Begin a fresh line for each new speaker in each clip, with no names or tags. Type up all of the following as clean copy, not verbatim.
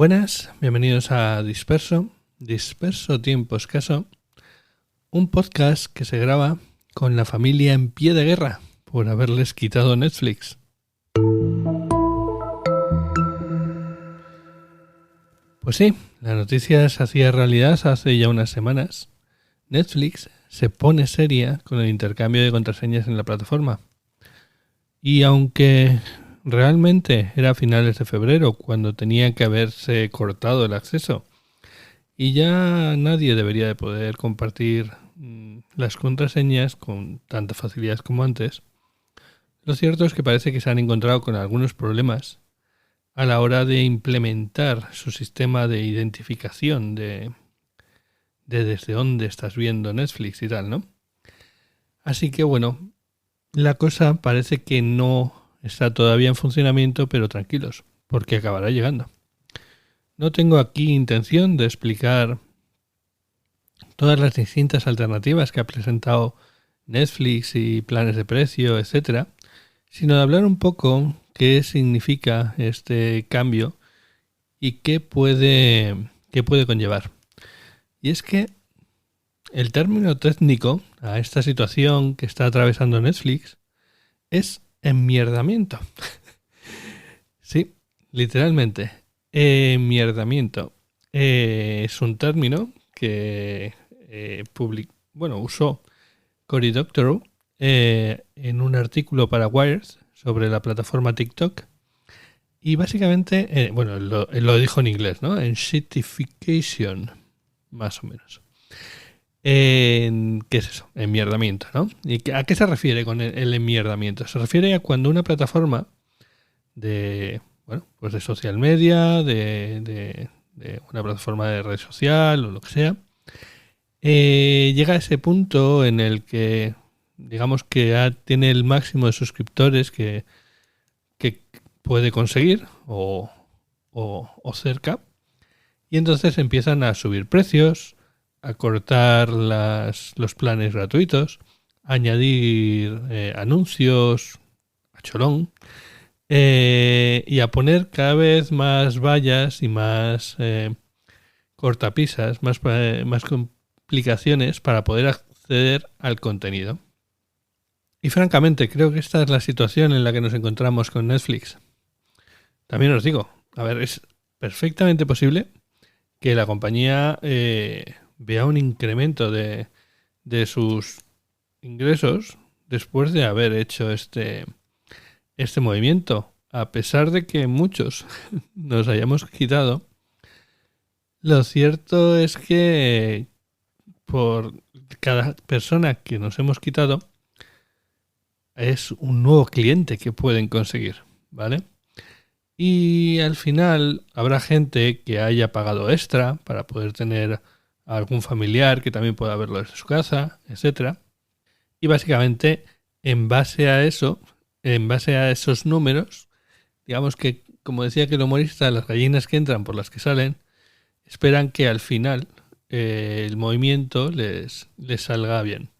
Buenas, bienvenidos a Disperso Tiempo Escaso, un podcast que se graba con la familia en pie de guerra por haberles quitado Netflix. Pues sí, la noticia se hacía realidad hace ya unas semanas. Netflix se pone seria con el intercambio de contraseñas en la plataforma. Y aunque realmente era a finales de febrero cuando tenía que haberse cortado el acceso y ya nadie debería de poder compartir las contraseñas con tanta facilidad como antes, lo cierto es que parece que se han encontrado con algunos problemas a la hora de implementar su sistema de identificación de desde dónde estás viendo Netflix y tal, ¿no? Así que bueno, la cosa parece que no está todavía en funcionamiento, pero tranquilos, porque acabará llegando. No tengo aquí intención de explicar todas las distintas alternativas que ha presentado Netflix y planes de precio, etcétera, sino de hablar un poco qué significa este cambio y qué puede conllevar. Y es que el término técnico a esta situación que está atravesando Netflix es enmierdamiento. Sí, literalmente. Enmierdamiento. Es un término que usó Cory Doctorow en un artículo para Wired sobre la plataforma TikTok. Y básicamente, él lo dijo en inglés, ¿no? En shitification, más o menos. ¿Qué es eso? Enmierdamiento, ¿no? ¿Y a qué se refiere con el enmierdamiento? Se refiere a cuando una plataforma de social media, de una plataforma de red social o lo que sea, llega a ese punto en el que, digamos que tiene el máximo de suscriptores que puede conseguir o cerca, y entonces empiezan a subir precios, a cortar los planes gratuitos, a añadir anuncios a cholón, y a poner cada vez más vallas y más cortapisas, más complicaciones para poder acceder al contenido. Y francamente, creo que esta es la situación en la que nos encontramos con Netflix. También os digo, es perfectamente posible que la compañía vea un incremento de sus ingresos después de haber hecho este movimiento. A pesar de que muchos nos hayamos quitado, lo cierto es que por cada persona que nos hemos quitado es un nuevo cliente que pueden conseguir, ¿vale? Y al final habrá gente que haya pagado extra para poder tener a algún familiar que también pueda verlo desde su casa, etcétera. Y básicamente, en base a eso, en base a esos números, digamos que, como decía que el humorista, las gallinas que entran por las que salen, esperan que al final el movimiento les salga bien.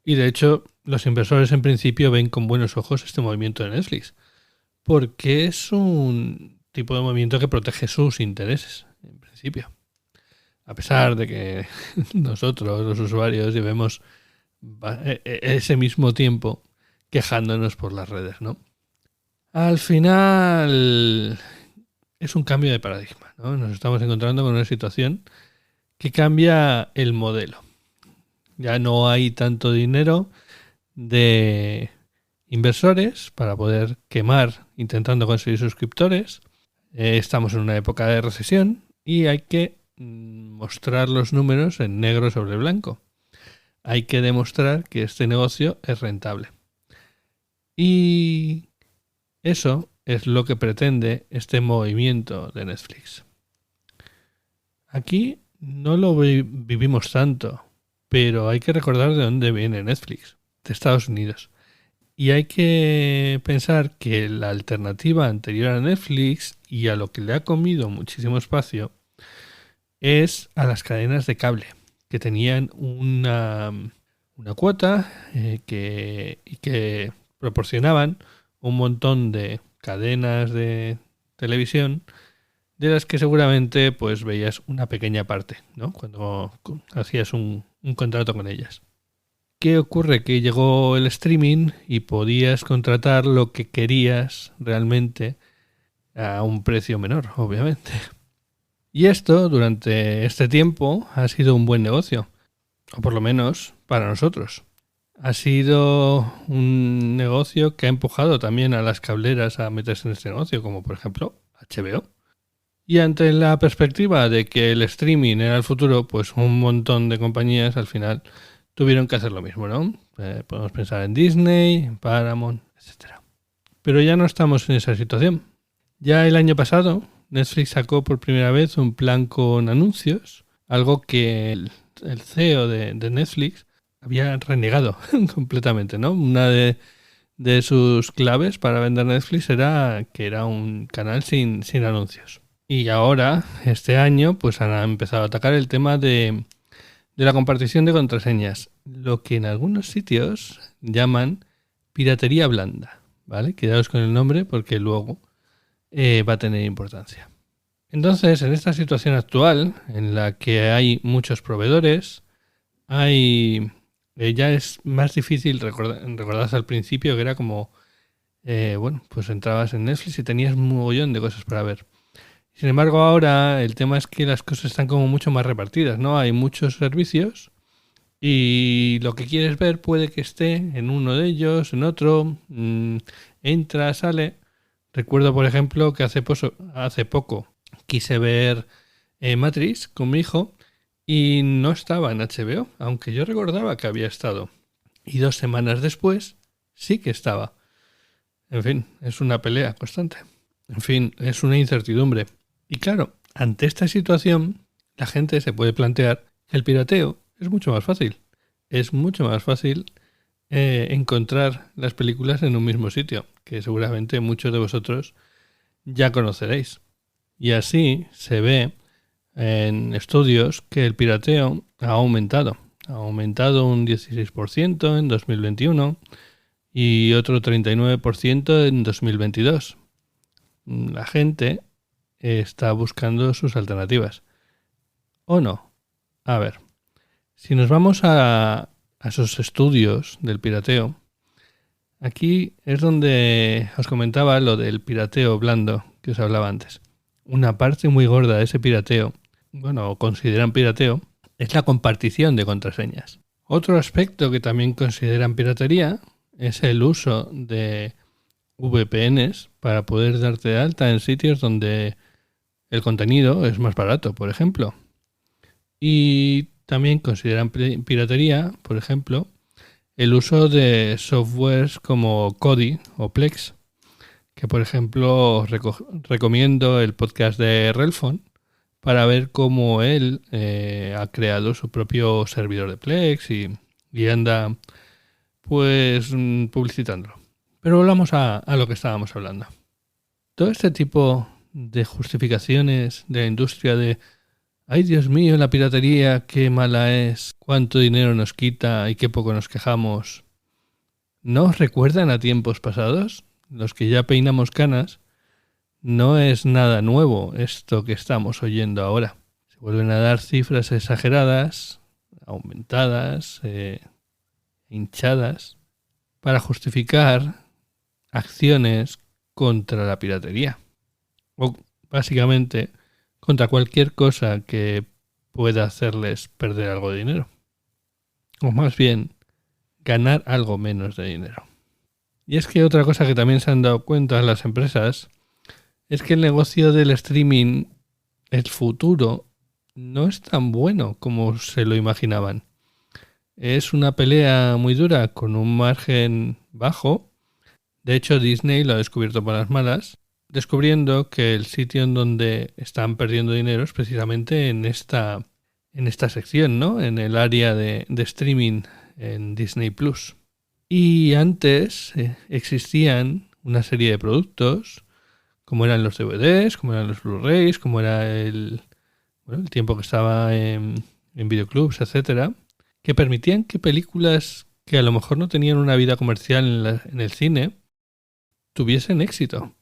Y de hecho, los inversores en principio ven con buenos ojos este movimiento de Netflix, porque es un tipo de movimiento que protege sus intereses, en principio. A pesar de que nosotros, los usuarios, llevemos ese mismo tiempo quejándonos por las redes, ¿no? Al final es un cambio de paradigma, ¿no? Nos estamos encontrando con una situación que cambia el modelo. Ya no hay tanto dinero de inversores para poder quemar intentando conseguir suscriptores. Estamos en una época de recesión y hay que mostrar los números en negro sobre blanco. Hay que demostrar que este negocio es rentable. Y eso es lo que pretende este movimiento de Netflix. Aquí no lo vivimos tanto, pero hay que recordar de dónde viene Netflix, de Estados Unidos. Y hay que pensar que la alternativa anterior a Netflix y a lo que le ha comido muchísimo espacio es a las cadenas de cable, que tenían una cuota que proporcionaban un montón de cadenas de televisión de las que seguramente pues veías una pequeña parte, ¿no? Cuando hacías un contrato con ellas. ¿Qué ocurre? Que llegó el streaming y podías contratar lo que querías realmente a un precio menor, obviamente. Y esto, durante este tiempo, ha sido un buen negocio, o por lo menos para nosotros. Ha sido un negocio que ha empujado también a las cableras a meterse en este negocio, como por ejemplo HBO. Y ante la perspectiva de que el streaming era el futuro, pues un montón de compañías al final tuvieron que hacer lo mismo, ¿no? Podemos pensar en Disney, en Paramount, etc. Pero ya no estamos en esa situación. Ya el año pasado, Netflix sacó por primera vez un plan con anuncios, algo que el CEO de Netflix había renegado completamente, ¿no? Una de sus claves para vender Netflix era que era un canal sin anuncios. Y ahora, este año, pues han empezado a atacar el tema de la compartición de contraseñas, lo que en algunos sitios llaman piratería blanda, ¿vale? Quedaos con el nombre porque luego va a tener importancia. Entonces, en esta situación actual, en la que hay muchos proveedores, ya es más difícil, recordad al principio que era como, pues entrabas en Netflix y tenías un mogollón de cosas para ver. Sin embargo, ahora el tema es que las cosas están como mucho más repartidas, ¿no? Hay muchos servicios y lo que quieres ver puede que esté en uno de ellos, en otro, entra, sale. Recuerdo, por ejemplo, que hace poco quise ver Matrix con mi hijo y no estaba en HBO, aunque yo recordaba que había estado. Y 2 semanas después sí que estaba. En fin, es una pelea constante. En fin, es una incertidumbre. Y claro, ante esta situación, la gente se puede plantear que el pirateo es mucho más fácil. Es mucho más fácil encontrar las películas en un mismo sitio, que seguramente muchos de vosotros ya conoceréis. Y así se ve en estudios que el pirateo ha aumentado. Ha aumentado un 16% en 2021 y otro 39% en 2022. La gente está buscando sus alternativas. ¿O no? A ver, si nos vamos a esos estudios del pirateo, aquí es donde os comentaba lo del pirateo blando que os hablaba antes. Una parte muy gorda de ese pirateo, bueno, consideran pirateo, es la compartición de contraseñas. Otro aspecto que también consideran piratería es el uso de VPNs para poder darte de alta en sitios donde el contenido es más barato, por ejemplo. Y también consideran piratería, por ejemplo, el uso de softwares como Kodi o Plex, que por ejemplo os recomiendo el podcast de Relfon para ver cómo él ha creado su propio servidor de Plex y anda pues publicitándolo. Pero volvamos a lo que estábamos hablando. Todo este tipo de justificaciones de la industria de ¡ay, Dios mío, la piratería, qué mala es! ¡Cuánto dinero nos quita y qué poco nos quejamos! ¿No os recuerdan a tiempos pasados? Los que ya peinamos canas, no es nada nuevo esto que estamos oyendo ahora. Se vuelven a dar cifras exageradas, aumentadas, hinchadas, para justificar acciones contra la piratería. O básicamente contra cualquier cosa que pueda hacerles perder algo de dinero. O más bien, ganar algo menos de dinero. Y es que otra cosa que también se han dado cuenta las empresas es que el negocio del streaming, el futuro, no es tan bueno como se lo imaginaban. Es una pelea muy dura con un margen bajo. De hecho, Disney lo ha descubierto por las malas, descubriendo que el sitio en donde están perdiendo dinero es precisamente en esta sección, ¿no? En el área de streaming en Disney Plus. Y antes existían una serie de productos, como eran los DVDs, como eran los Blu-rays, como era el tiempo que estaba en videoclubs, etcétera, que permitían que películas que a lo mejor no tenían una vida comercial en el cine tuviesen éxito.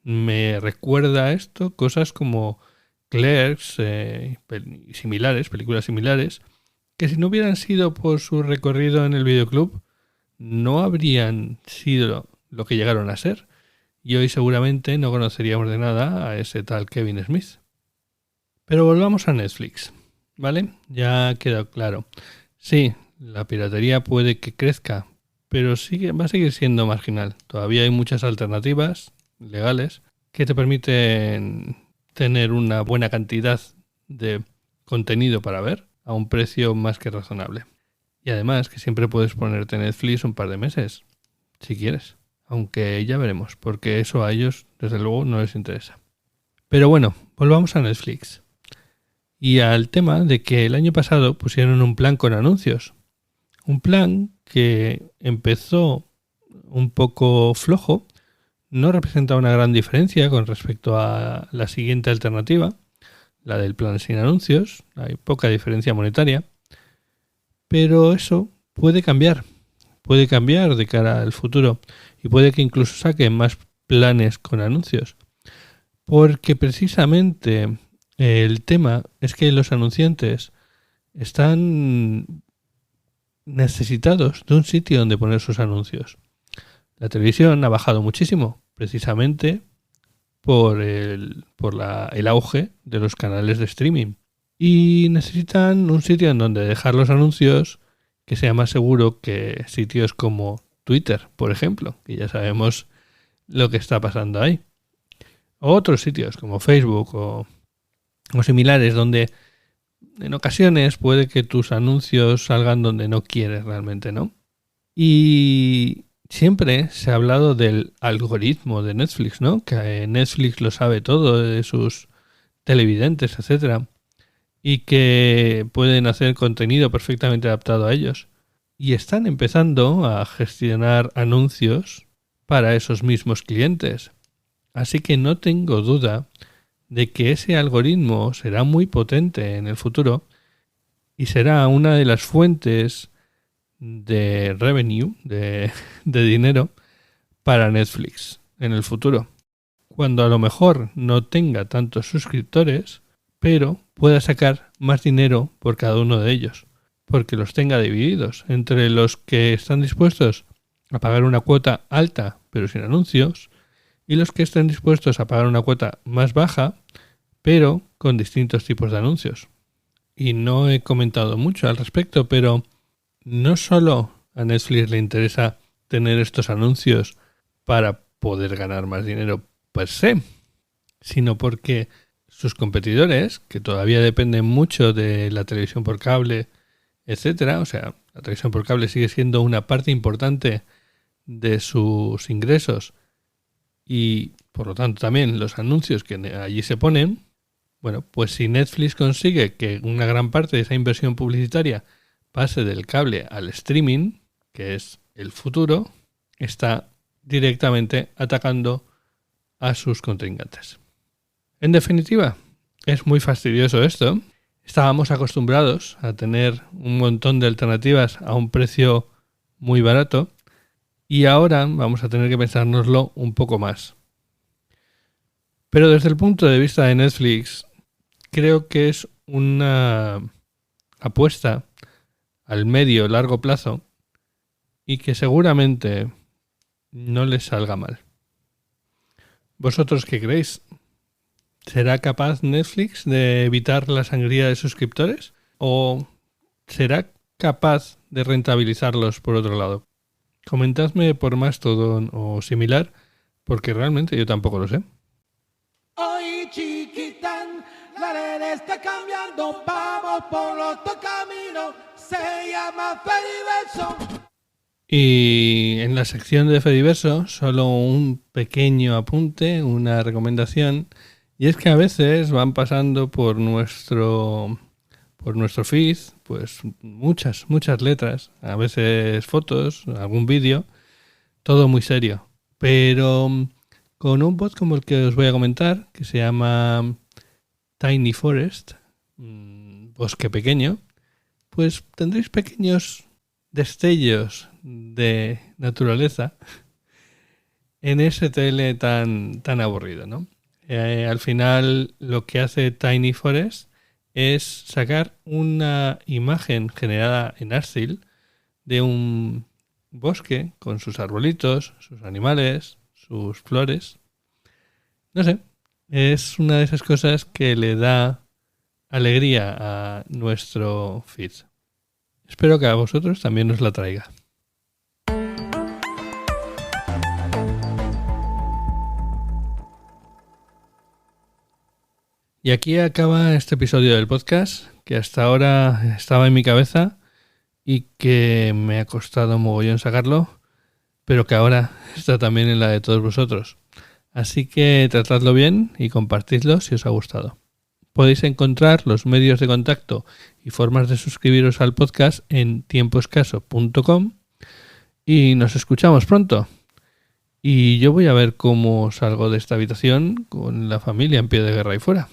Me recuerda a esto cosas como Clerks similares, películas similares, que si no hubieran sido por su recorrido en el videoclub, no habrían sido lo que llegaron a ser. Y hoy seguramente no conoceríamos de nada a ese tal Kevin Smith. Pero volvamos a Netflix, ¿vale? Ya ha quedado claro. Sí, la piratería puede que crezca, pero va a seguir siendo marginal. Todavía hay muchas alternativas legales que te permiten tener una buena cantidad de contenido para ver a un precio más que razonable. Y además que siempre puedes ponerte Netflix un par de meses, si quieres. Aunque ya veremos, porque eso a ellos, desde luego, no les interesa. Pero bueno, volvamos a Netflix. Y al tema de que el año pasado pusieron un plan con anuncios. Un plan que empezó un poco flojo, no representa una gran diferencia con respecto a la siguiente alternativa, la del plan sin anuncios. Hay poca diferencia monetaria, pero eso puede cambiar de cara al futuro y puede que incluso saquen más planes con anuncios, porque precisamente el tema es que los anunciantes están necesitados de un sitio donde poner sus anuncios. La televisión ha bajado muchísimo, precisamente por el auge de los canales de streaming. Y necesitan un sitio en donde dejar los anuncios que sea más seguro que sitios como Twitter, por ejemplo, que ya sabemos lo que está pasando ahí. O otros sitios como Facebook o similares, donde en ocasiones puede que tus anuncios salgan donde no quieres realmente, ¿no? Y siempre se ha hablado del algoritmo de Netflix, ¿no? Que Netflix lo sabe todo de sus televidentes, etcétera, y que pueden hacer contenido perfectamente adaptado a ellos. Y están empezando a gestionar anuncios para esos mismos clientes. Así que no tengo duda de que ese algoritmo será muy potente en el futuro y será una de las fuentes de revenue, de dinero para Netflix en el futuro. Cuando a lo mejor no tenga tantos suscriptores, pero pueda sacar más dinero por cada uno de ellos, porque los tenga divididos entre los que están dispuestos a pagar una cuota alta pero sin anuncios y los que estén dispuestos a pagar una cuota más baja pero con distintos tipos de anuncios. Y no he comentado mucho al respecto, pero no solo a Netflix le interesa tener estos anuncios para poder ganar más dinero per se, sino porque sus competidores, que todavía dependen mucho de la televisión por cable, etcétera, o sea, la televisión por cable sigue siendo una parte importante de sus ingresos y por lo tanto también los anuncios que allí se ponen. Bueno, pues si Netflix consigue que una gran parte de esa inversión publicitaria pase del cable al streaming, que es el futuro, está directamente atacando a sus contrincantes. En definitiva, es muy fastidioso esto. Estábamos acostumbrados a tener un montón de alternativas a un precio muy barato y ahora vamos a tener que pensárnoslo un poco más. Pero desde el punto de vista de Netflix, creo que es una apuesta al medio largo plazo y que seguramente no les salga mal. ¿Vosotros qué creéis? ¿Será capaz Netflix de evitar la sangría de suscriptores? ¿O será capaz de rentabilizarlos por otro lado? Comentadme por Mastodon o similar, porque realmente yo tampoco lo sé.
Hoy chiquitán, la arena está cambiando, vamos por otro camino, se llama Fediverso.
Y en la sección de Fediverso, solo un pequeño apunte, una recomendación, y es que a veces van pasando por nuestro feed, pues muchas letras, a veces fotos, algún vídeo, todo muy serio. Pero con un bot como el que os voy a comentar, que se llama Tiny Forest, bosque pequeño, pues tendréis pequeños destellos de naturaleza en ese TL tan aburrido, ¿no? Al final lo que hace Tiny Forest es sacar una imagen generada en Arcil de un bosque con sus arbolitos, sus animales, sus flores. No sé, es una de esas cosas que le da alegría a nuestro feed. Espero que a vosotros también os la traiga. Y aquí acaba este episodio del podcast, que hasta ahora estaba en mi cabeza y que me ha costado mogollón sacarlo, pero que ahora está también en la de todos vosotros. Así que tratadlo bien y compartidlo si os ha gustado. Podéis encontrar los medios de contacto y formas de suscribiros al podcast en tiempoescaso.com y nos escuchamos pronto. Y yo voy a ver cómo salgo de esta habitación con la familia en pie de guerra ahí fuera.